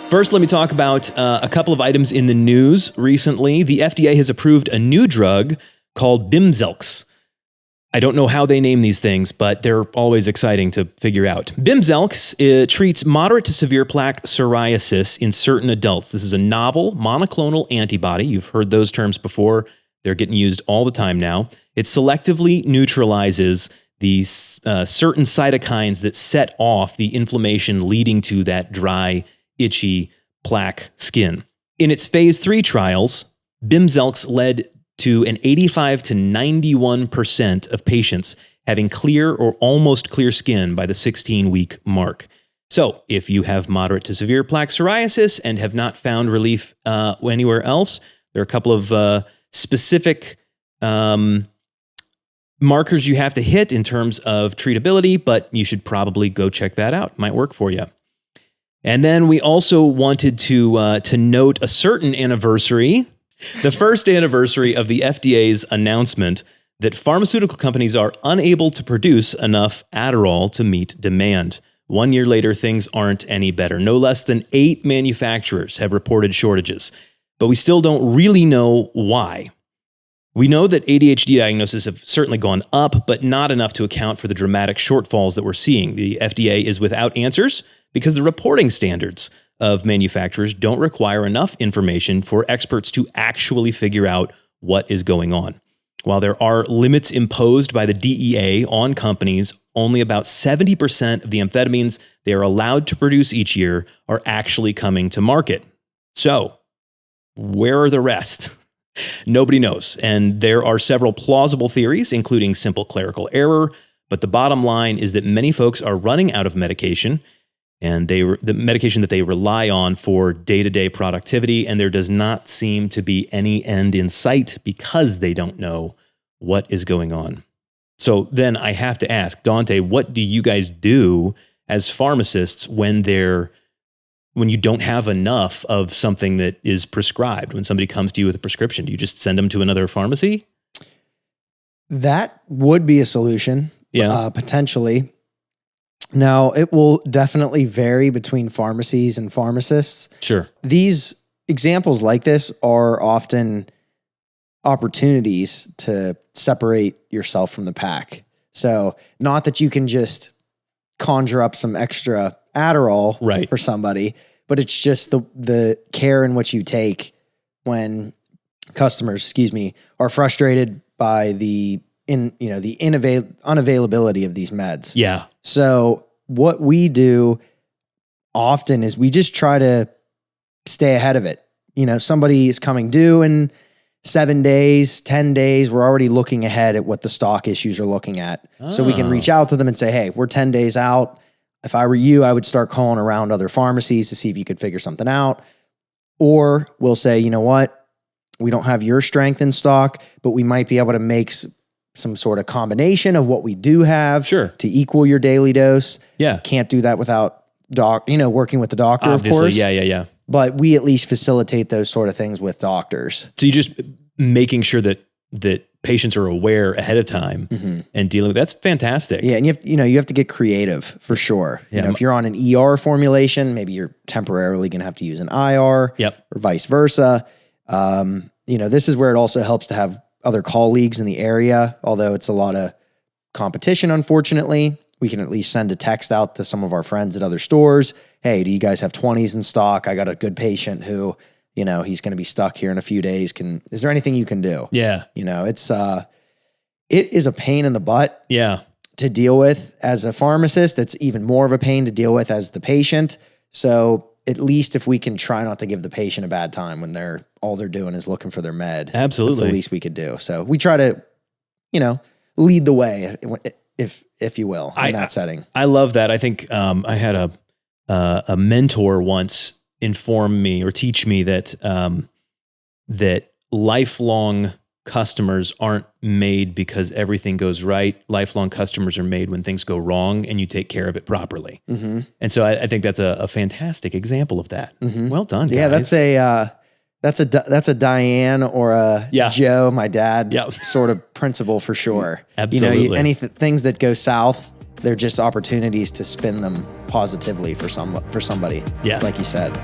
First, let me talk about a couple of items in the news recently. The FDA has approved a new drug called Bimzelx. I don't know how they name these things, but they're always exciting to figure out. Bimzelx treats moderate to severe plaque psoriasis in certain adults. This is a novel monoclonal antibody. You've heard those terms before. They're getting used all the time now. It selectively neutralizes these certain cytokines that set off the inflammation leading to that dry, itchy plaque skin. In its phase 3 trials, Bimzelx led to an 85 to 91% of patients having clear or almost clear skin by the 16-week mark. So if you have moderate to severe plaque psoriasis and have not found relief anywhere else, there are a couple of specific markers you have to hit in terms of treatability, but you should probably go check that out. Might work for you. And then we also wanted to note a certain anniversary, the first anniversary of the FDA's announcement that pharmaceutical companies are unable to produce enough Adderall to meet demand. 1 year later, things aren't any better. No less than 8 manufacturers have reported shortages, but we still don't really know why. We know that ADHD diagnoses have certainly gone up, but not enough to account for the dramatic shortfalls that we're seeing. The FDA is without answers because the reporting standards of manufacturers don't require enough information for experts to actually figure out what is going on. While there are limits imposed by the DEA on companies, only about 70% of the amphetamines they are allowed to produce each year are actually coming to market. So, where are the rest? Nobody knows. And there are several plausible theories, including simple clerical error. But the bottom line is that many folks are running out of medication, and the medication that they rely on for day-to-day productivity, and there does not seem to be any end in sight because they don't know what is going on. So then I have to ask, Dante, what do you guys do as pharmacists when you don't have enough of something that is prescribed? When somebody comes to you with a prescription, do you just send them to another pharmacy? That would be a solution, potentially. Now, it will definitely vary between pharmacies and pharmacists. Sure. These examples like this are often opportunities to separate yourself from the pack. So not that you can just conjure up some extra Adderall for somebody, but it's just the care in which you take when customers, are frustrated by the unavailability of these meds. Yeah. So what we do often is we just try to stay ahead of it. Somebody is coming due in 7 days, 10 days. We're already looking ahead at what the stock issues are looking at. So we can reach out to them and say, hey, we're 10 days out. If I were you, I would start calling around other pharmacies to see if you could figure something out. Or we'll say, you know what? We don't have your strength in stock, but we might be able to make some sort of combination of what we do have to equal your daily dose. Yeah. Can't do that without working with the doctor, obviously, of course. Yeah. But we at least facilitate those sort of things with doctors. So you just making sure that patients are aware ahead of time and dealing with that's fantastic. Yeah, and you have to get creative for sure. Yeah. If you're on an ER formulation, maybe you're temporarily going to have to use an IR or vice versa. This is where it also helps to have other colleagues in the area, although it's a lot of competition, unfortunately. We can at least send a text out to some of our friends at other stores. Hey, do you guys have 20s in stock? I got a good patient who, he's going to be stuck here in a few days. Is there anything you can do? Yeah. It is a pain in the butt to deal with as a pharmacist. It's even more of a pain to deal with as the patient. So at least if we can try not to give the patient a bad time when all they're doing is looking for their med. Absolutely. That's the least we could do. So we try to, lead the way, if you will, in that setting. I love that. I think I had a mentor once inform me or teach me that that lifelong customers aren't made because everything goes right. Lifelong customers are made when things go wrong and you take care of it properly. Mm-hmm. And so I think that's a fantastic example of that. Mm-hmm. Well done, guys. Yeah, that's a Diane or a Joe, my dad, sort of principle for sure. Absolutely. Things that go south, they're just opportunities to spin them positively for somebody. Yeah. Like you said.